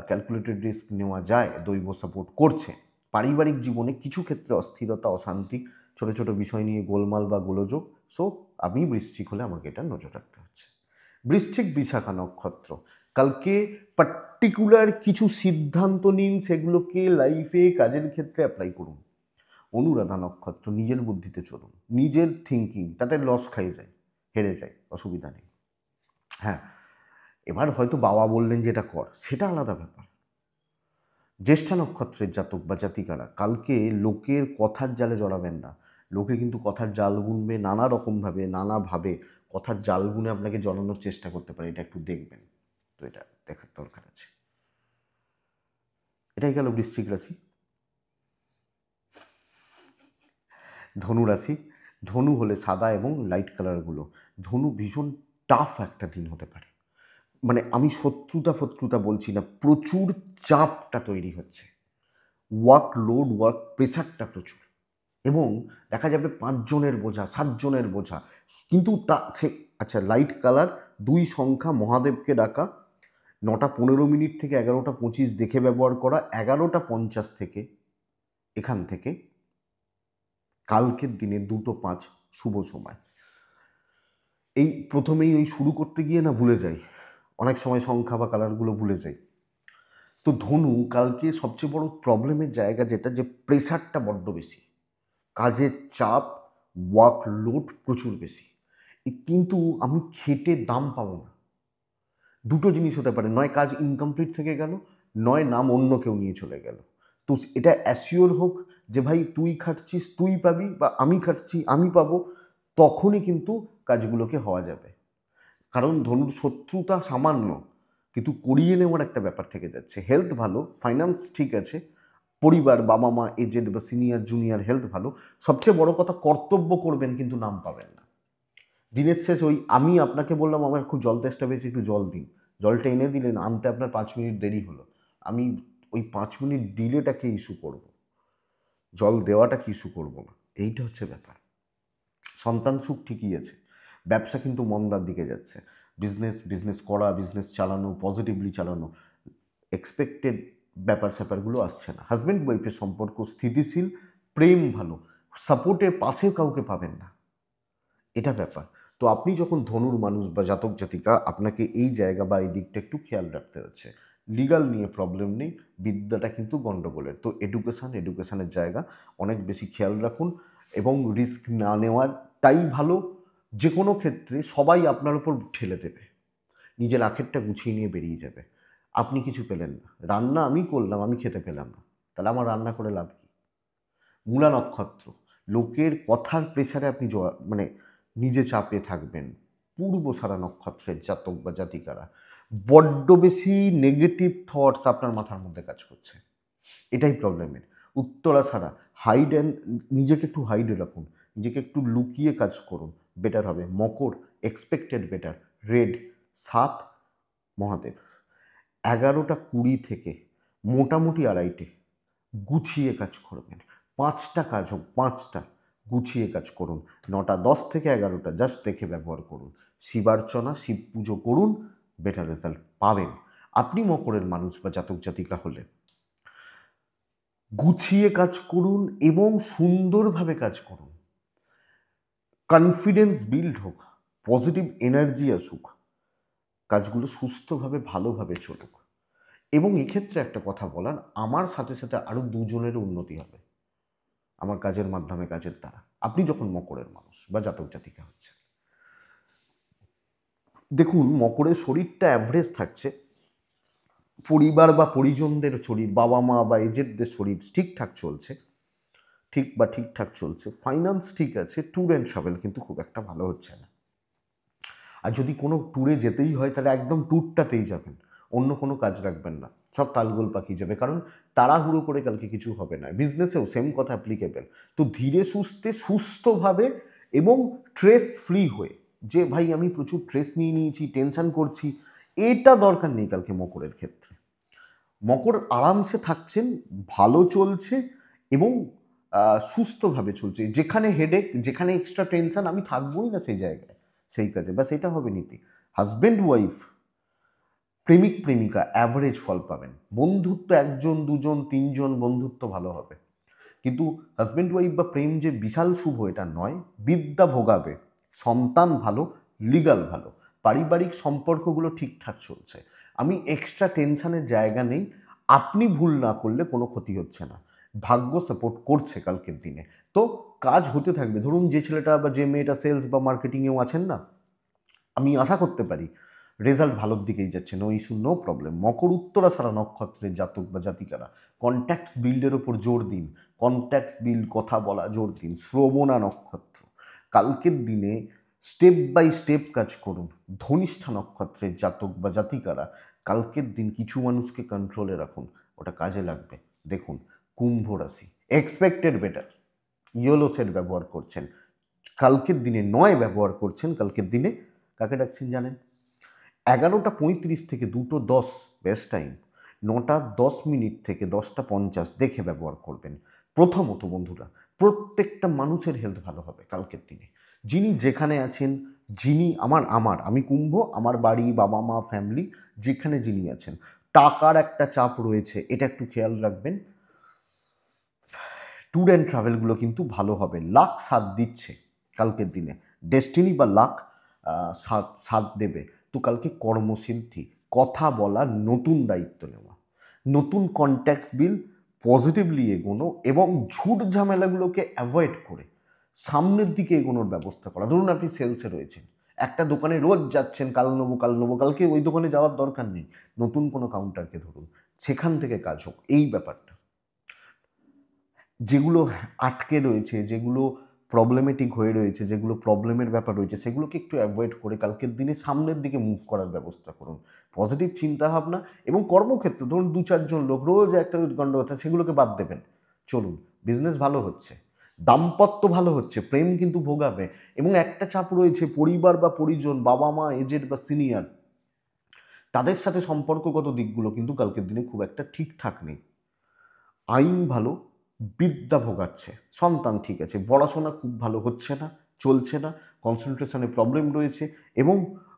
ক্যালকুলেটেড রিস্ক নেওয়া যায়, দৈব সাপোর্ট করছে। পারিবারিক জীবনে কিছু ক্ষেত্রে অস্থিরতা, অশান্তি, ছোটো ছোটো বিষয় নিয়ে গোলমাল বা গোলযোগ, সো আমি বৃশ্চিক হলে আমাকে এটা নজর রাখতে হচ্ছে। বৃশ্চিক বিশাখা নক্ষত্র, কালকে পার্টিকুলার কিছু সিদ্ধান্ত নিন, সেগুলোকে লাইফে কাজের ক্ষেত্রে অ্যাপ্লাই করুন। অনুরাধা নক্ষত্র, নিজের বুদ্ধিতে চলুন, নিজের থিঙ্কিং, তাতে লস খাই যায়, হেরে যায়, অসুবিধা নেই। হ্যাঁ, এবার হয়তো বাবা বললেন যে এটা কর, সেটা আলাদা ব্যাপার। জ্যেষ্ঠা নক্ষত্রের জাতক বা জাতিকারা, কালকে লোকের কথার জালে জড়াবেন না, লোকে কিন্তু কথার জাল বুনবে নানা রকমভাবে, নানাভাবে কথার জাল বুনে আপনাকে জড়ানোর চেষ্টা করতে পারে, এটা একটু দেখবেন, তো এটা দেখার দরকার আছে। এটাই গেল বৃশ্চিক রাশি। ধনু রাশি, ধনু হলে সাদা এবং লাইট কালারগুলো, ধনু ভীষণ টাফ একটা দিন হতে পারে, মানে আমি শত্রুতা বলছি না, প্রচুর চাপটা তৈরি হচ্ছে, ওয়ার্কলোড, ওয়ার্ক প্রেশারটা প্রচুর, এবং দেখা যাবে 5 জনের বোঝা, 7 জনের বোঝা, কিন্তু তা সে আচ্ছা, লাইট কালার, 2 সংখ্যা, মহাদেবকে ডাকা, 9টা 15 থেকে 11টা 25 দেখে ব্যবহার করা, 11টা 50 থেকে এখান থেকে কালকের দিনে 2টো 5 শুভ সময়। এই প্রথমেই ওই শুরু করতে গিয়ে না ভুলে যাই, অনেক সময় সংখ্যা বা কালারগুলো ভুলে যাই। তো ধনু কালকে সবচেয়ে বড় প্রবলেমের জায়গা যেটা, যে প্রেশারটা বড্ড বেশি, কাজের চাপ, ওয়ার্কলোড প্রচুর বেশি, কিন্তু আমি খেটে দাম পাবো না। দুটো জিনিস হতে পারে, নয় কাজ ইনকমপ্লিট থেকে গেল, নয় নাম অন্য কেউ নিয়ে চলে গেল। তো এটা অ্যাসিওর হোক যে ভাই তুই খাটছিস তুই পাবি, বা আমি খাটছি আমি পাবো, তখনই কিন্তু কাজগুলোকে হওয়া যাবে। কারণ ধনুর শত্রুতা সামান্য, কিন্তু করিয়ে নেওয়ার একটা ব্যাপার থেকে যাচ্ছে। হেলথ ভালো, ফাইন্যান্স ঠিক আছে, পরিবার, বাবা মা, এজেড বা সিনিয়র জুনিয়র হেলথ ভালো। সবচেয়ে বড় কথা, কর্তব্য করবেন কিন্তু নাম পাবেন না। দিনের শেষে ওই আমি আপনাকে বললাম আমার খুব জল তেষ্টা পেয়েছে, একটু জল দিন, জলটা এনে দিলেন, আনতে আপনার 5 মিনিট দেরি হলো, আমি ওই 5 মিনিট ডিলেটাকে ইস্যু করব, জল দেওয়াটাকে ইস্যু করব না। এইটা হচ্ছে ব্যাপার। সন্তান সুখ ঠিকই আছে, ব্যবসা কিন্তু মন্দার দিকে যাচ্ছে। বিজনেস করা, বিজনেস চালানো, পজিটিভলি চালানো, এক্সপেক্টেড ব্যাপার স্যাপারগুলো আসছে না। হাজব্যান্ড ওয়াইফের সম্পর্ক স্থিতিশীল, প্রেম ভালো, সাপোর্টে পাশে কাউকে পাবেন না, এটা ব্যাপার। তো আপনি যখন ধনুর মানুষ বা জাতক জাতিকা, আপনাকে এই জায়গা বা এই দিকটা একটু খেয়াল রাখতে হচ্ছে। লিগাল নিয়ে প্রবলেম নেই, বিদ্যাটা কিন্তু গণ্ডগোলের। তো এডুকেশনের জায়গা অনেক বেশি খেয়াল রাখুন এবং রিস্ক না নেওয়াটাই ভালো। যে কোনো ক্ষেত্রে সবাই আপনার উপর ঠেলে দেবে, নিজের আখেরটা গুছিয়ে নিয়ে বেরিয়ে যাবে, আপনি কিছু পেলেন না। রান্না আমি করলাম, আমি খেতে পেলাম না, তাহলে আমার রান্না করে লাভ কী? মূলা নক্ষত্র, লোকের কথার প্রেসারে আপনি মানে নিজে চাপে থাকবেন। পূর্বসারা নক্ষত্রের জাতক বা জাতিকারা, বড্ড বেশি নেগেটিভ থটস আপনার মাথার মধ্যে কাজ করছে, এটাই প্রবলেমের। উত্তরাছাড়া, হাইড অ্যান্ড, নিজেকে একটু হাইডে রাখুন, নিজেকে একটু লুকিয়ে কাজ করুন, বেটার হবে। মকর, এক্সপেক্টেড বেটার। রেড, 7 মহাদেব। 11টা 20 থেকে মোটামুটি 2:30 গুছিয়ে কাজ করবেন। 5টা কাজ হোক, 5টা গুছিয়ে কাজ করুন। 9টা 10 থেকে 11টা জাস্ট দেখে ব্যবহার করুন। শিবার্চনা, শিব পুজো করুন, বেটার রেজাল্ট পাবেন। আপনি মকরের মানুষ বা জাতক জাতিকা হলে গুছিয়ে কাজ করুন এবং সুন্দরভাবে কাজ করুন। কনফিডেন্স বিল্ড হোক, পজিটিভ এনার্জি আসুক, কাজগুলো সুস্থভাবে ভালোভাবে চলুক। এবং এক্ষেত্রে একটা কথা বলার, আমার সাথে সাথে আরও 2জনেরও উন্নতি হবে আমার কাজের মাধ্যমে, কাজের দ্বারা। আপনি যখন মকরের মানুষ বা জাতক জাতিকা হচ্ছে, দেখুন মকরের শরীরটা অ্যাভারেজ থাকছে, পরিবার বা পরিজনদের শরীর, বাবা মা বা এজেডদের শরীর ঠিকঠাক চলছে, ঠিকঠাক চলছে। ফাইন্যান্স ঠিক আছে, ট্যুর অ্যান্ড ট্রাভেল কিন্তু খুব একটা ভালো হচ্ছে না। আর যদি কোনো ট্যুরে যেতেই হয় তাহলে একদম ট্যুরটাতেই যাবেন, অন্য কোনো কাজ রাখবেন না, সব তালগোল পাকিয়ে যাবে। কারণ তাড়াহুড়ো করে কালকে কিছু হবে না। বিজনেসেও সেম কথা অ্যাপ্লিকেবল। তো ধীরে সুস্থে, সুস্থভাবে এবং স্ট্রেস ফ্রি হয়ে, যে ভাই আমি প্রচুর স্ট্রেস নিয়ে নিয়েছি, টেনশন করছি, এটা দরকার নেই কালকে মকরের ক্ষেত্রে। মকর আরামসে থাকছেন, ভালো চলছে এবং সুস্থভাবে চলছে। যেখানে হেডেক, যেখানে এক্সট্রা টেনশন, আমি থাকবোই না সেই জায়গায়, সেই কাজে, বা সেটা হবে নীতি। হাজব্যান্ড ওয়াইফ, প্রেমিক প্রেমিকা অ্যাভারেজ ফল পাবেন। বন্ধুত্ব 1জন 2জন 3জন বন্ধুত্ব ভালো হবে, কিন্তু হাজব্যান্ড ওয়াইফ বা প্রেম যে বিশাল শুভ এটা নয়। বিদ্যা ভোগাবে, সন্তান ভালো, লিগাল ভালো, পারিবারিক সম্পর্কগুলো ঠিকঠাক চলছে। আমি এক্সট্রা টেনশনের জায়গা নেই। আপনি ভুল না করলে কোনো ক্ষতি হচ্ছে না, ভাগ্য সাপোর্ট করছে কালকের দিনে। তো কাজ হতে থাকবে। ধরুন যে ছেলেটা বা যে মেয়েটা সেলস বা মার্কেটিংয়েও আছেন না, আমি আশা করতে পারি রেজাল্ট ভালোর দিকেই যাচ্ছে, নো ইস্যু, নো প্রবলেম। মকর উত্তরাষাঢ়া নক্ষত্রের জাতক বা জাতিকারা কন্ট্যাক্টস বিল্ডের ওপর জোর দিন, কন্ট্যাক্টস বিল্ড, কথা বলা জোর দিন। শ্রবণা নক্ষত্র, কালকের দিনে স্টেপ বাই স্টেপ কাজ করুন। ধনিষ্ঠা নক্ষত্রের জাতক বা জাতিকারা কালকের দিন কিছু মানুষকে কন্ট্রোলে রাখুন, ওটা কাজে লাগবে। দেখুন কুম্ভ রাশি, এক্সপেক্টেড বেটার, ইয়েলো সেট ব্যবহার করছেন কালকের দিনে, নয় ব্যবহার করছেন কালকের দিনে, কাকে ডাকছেন জানেন? 11টা 35 থেকে 2টো 10 বেস্ট টাইম। 9টা 10 মিনিট থেকে 10টা 50 দেখে ব্যবহার করবেন। প্রথমত বন্ধুরা, প্রত্যেকটা মানুষের হেলথ ভালো হবে কালকের দিনে। যিনি যেখানে আছেন, যিনি আমি কুম্ভ, আমার বাড়ি, বাবা মা, ফ্যামিলি, যেখানে যিনি আছেন, টাকার একটা চাপ রয়েছে, এটা একটু খেয়াল রাখবেন। ট্যুর অ্যান্ড ট্রাভেলগুলো কিন্তু ভালো হবে, লাক সাথ দিচ্ছে কালকের দিনে, ডেস্টিনি বা লাক সাথ দেবে। তো কালকে কর্মসিদ্ধি, কথা বলা, নতুন দায়িত্ব নেওয়া, নতুন কন্ট্যাক্টস বিল, পজিটিভলি এগোনো এবং ঝুট ঝামেলাগুলোকে অ্যাভয়েড করে সামনের দিকে এগোনোর ব্যবস্থা করা। ধরুন আপনি সেলসে রয়েছেন, একটা দোকানে রোজ যাচ্ছেন, কাল নেবো, কালকে ওই দোকানে যাওয়ার দরকার নেই, নতুন কোনো কাউন্টারকে ধরুন, সেখান থেকে কাজ হোক, এই ব্যাপারটা। যেগুলো আটকে রয়েছে, যেগুলো প্রবলেমেটিক হয়ে রয়েছে, যেগুলো প্রবলেমের ব্যাপার রয়েছে, সেগুলোকে একটু অ্যাভয়েড করে কালকের দিনে সামনের দিকে মুভ করার ব্যবস্থা করুন। পজিটিভ চিন্তাভাবনা এবং কর্মক্ষেত্র, ধরুন 2-4 জন লোক রোজ একটা গণ্ডগোল, সেগুলোকে বাদ দেবেন, চলুন। বিজনেস ভালো হচ্ছে, দাম্পত্য ভালো হচ্ছে, প্রেম কিন্তু ভোগাবে। এবং একটা চাপ রয়েছে, পরিবার বা পরিজন, বাবা মা, এজেড বা সিনিয়র, তাদের সাথে সম্পর্কগত দিকগুলো কিন্তু কালকের দিনে খুব একটা ঠিকঠাক নেই। আইন ভালো, বিদ্যা ভোগাচ্ছে, সন্তান ঠিক আছে, পড়াশোনা খুব ভালো হচ্ছে না, চলছে না, কনসেন্ট্রেশনে প্রবলেম রয়েছে, এবং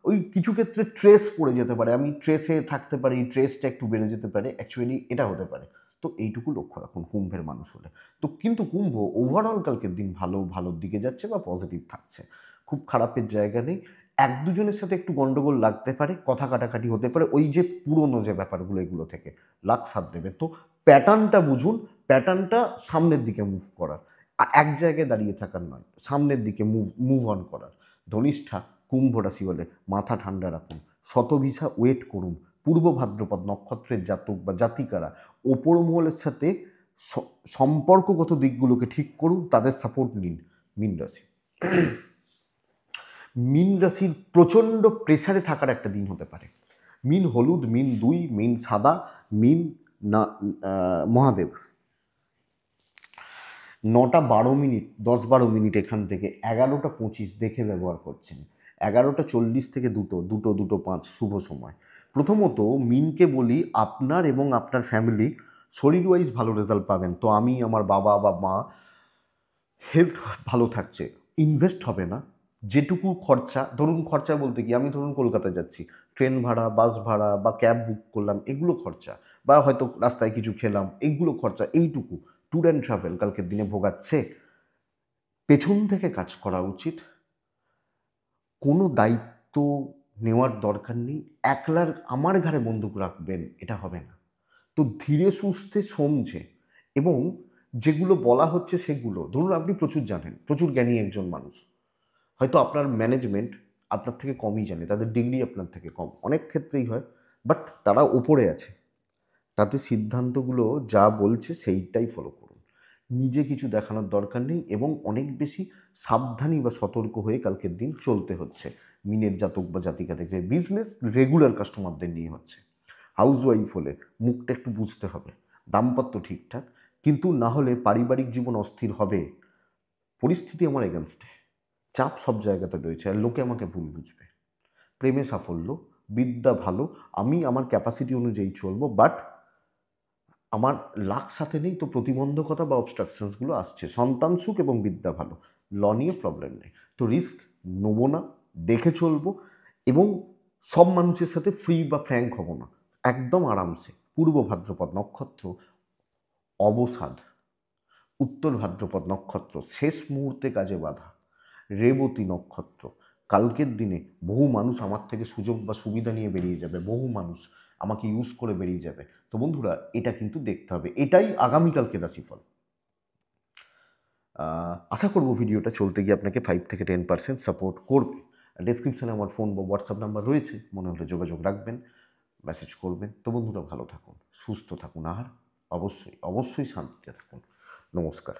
ওই কিছু ক্ষেত্রে ট্রেস পড়ে যেতে পারে, আমি ট্রেসে থাকতে পারি, ট্রেসটা একটু বেড়ে যেতে পারে, অ্যাকচুয়ালি এটা হতে পারে। তো এইটুকু লক্ষ্য রাখুন কুম্ভের মানুষ হলে। তো কিন্তু কুম্ভ ওভারঅল কালকের দিন ভালোর দিকে যাচ্ছে বা পজিটিভ থাকছে, খুব খারাপের জায়গা নেই। 1-2 জনের সাথে একটু গন্ডগোল লাগতে পারে, কথা কাটাকাটি হতে পারে, ওই যে পুরনো যে ব্যাপারগুলো, এগুলো থেকে লাক সাথ দেবে। তো প্যাটার্নটা বুঝুন, প্যাটার্নটা সামনের দিকে মুভ করার, এক জায়গায় দাঁড়িয়ে থাকার নয়, সামনের দিকে মুভ অন করার। ধনিষ্ঠা কুম্ভ রাশি হলে মাথা ঠান্ডা রাখুন, শতভিসা ওয়েট করুন। পূর্ব ভাদ্রপদ নক্ষত্রের জাতক বা জাতিকারা ওপর মহলের সাথে সম্পর্কগত দিকগুলোকে ঠিক করুন, তাদের সাপোর্ট নিন। মীন রাশি, মীন রাশির প্রচণ্ড প্রেসারে থাকার একটা দিন হতে পারে। মীন হলুদ, মীন 2, মীন সাদা, মীন না মহাদেব 9টা 12 মিনিট, 10-12 মিনিট এখান থেকে 11টা 25 দেখে ব্যবহার করছেন। 11টা 40 থেকে 2:05 শুভ সময়। প্রথমত মিনকে বলি, আপনার এবং আপনার ফ্যামিলি শরীর ওয়াইজ ভালো রেজাল্ট পাবেন। তো আমি, আমার বাবা বা মা হেলথ ভালো থাকছে, ইনভেস্ট হবে না। যেটুকু খরচা, ধরুন খরচা বলতে কি, আমি ধরুন কলকাতায় যাচ্ছি, ট্রেন ভাড়া, বাস ভাড়া বা ক্যাব বুক করলাম, এগুলো খরচা, বা হয়তো রাস্তায় কিছু খেলাম, এগুলো খরচা, এইটুকু ট্যুর অ্যান্ড ট্রাভেল কালকের দিনে ভোগাচ্ছে। পেছন থেকে কাজ করা উচিত, কোনো দায়িত্ব নেওয়ার দরকার নেই, একলার আমার ঘাড়ে বন্দুক রাখবেন, এটা হবে না। তো ধীরে সুস্থে সমঝে, এবং যেগুলো বলা হচ্ছে সেগুলো, ধরুন আপনি প্রচুর জানেন, প্রচুর জ্ঞানী একজন মানুষ, হয়তো আপনার ম্যানেজমেন্ট আপনার থেকে কমই জানে, তাদের ডিগ্রি আপনার থেকে কম, অনেক ক্ষেত্রেই হয়, বাট তারা ওপরে আছে, তাদের সিদ্ধান্তগুলো যা বলছে সেইটাই ফলো করুন। নিজে কিছু দেখানোর দরকার নেই, এবং অনেক বেশি সাবধানী বা সতর্ক হয়ে কালকের দিন চলতে হচ্ছে। মিনের জাতক বা জাতিকা থেকে বিজনেস রেগুলার কাস্টমারদের নিয়ে হচ্ছে। হাউসওয়াইফ হলে মুখটা একটু বুঝতে হবে, দাম্পত্য ঠিকঠাক, কিন্তু না হলে পারিবারিক জীবন অস্থির হবে। পরিস্থিতি আমার এগেনস্টে, চাপ সব জায়গাতে রয়েছে, আর লোকে আমাকে ভুল বুঝবে। প্রেমে সাফল্য, বিদ্যা ভালো, আমি আমার ক্যাপাসিটি অনুযায়ী চলবো, বাট আমার লাক সাথে নেই, তো প্রতিবন্ধকতা বা অবস্ট্রাকশনসগুলো আসছে। সন্তান সুখ এবং বিদ্যা ভালো, ল নিয়ে প্রবলেম নেই। তো রিস্ক নেবো না, দেখে চলবো, এবং সব মানুষের সাথে ফ্রি বা ফ্র্যাঙ্ক হব না, একদম আরামসে। পূর্ব ভাদ্রপদ নক্ষত্র অবসাদ, উত্তর ভাদ্রপদ নক্ষত্র শেষ মুহূর্তে কাজে বাধা, রেবতী নক্ষত্র কালকের দিনে বহু মানুষ আমার থেকে সুযোগ বা সুবিধা নিয়ে বেরিয়ে যাবে, বহু মানুষ আমাকে ইউজ করে বেরিয়ে যাবে। তো বন্ধুরা, এটা কিন্তু দেখতে হবে, এটাই আগামীকালকে রাশিফল। আশা করব ভিডিওটা চলতে গিয়ে আপনাকে 5-10% সাপোর্ট করবে। ডেসক্রিপশানে আমার ফোন বা হোয়াটসঅ্যাপ নাম্বার রয়েছে, মনে হলে যোগাযোগ রাখবেন, মেসেজ করবেন। তো বন্ধুরা, ভালো থাকুন, সুস্থ থাকুন, আর অবশ্যই অবশ্যই শান্তিতে থাকুন। নমস্কার।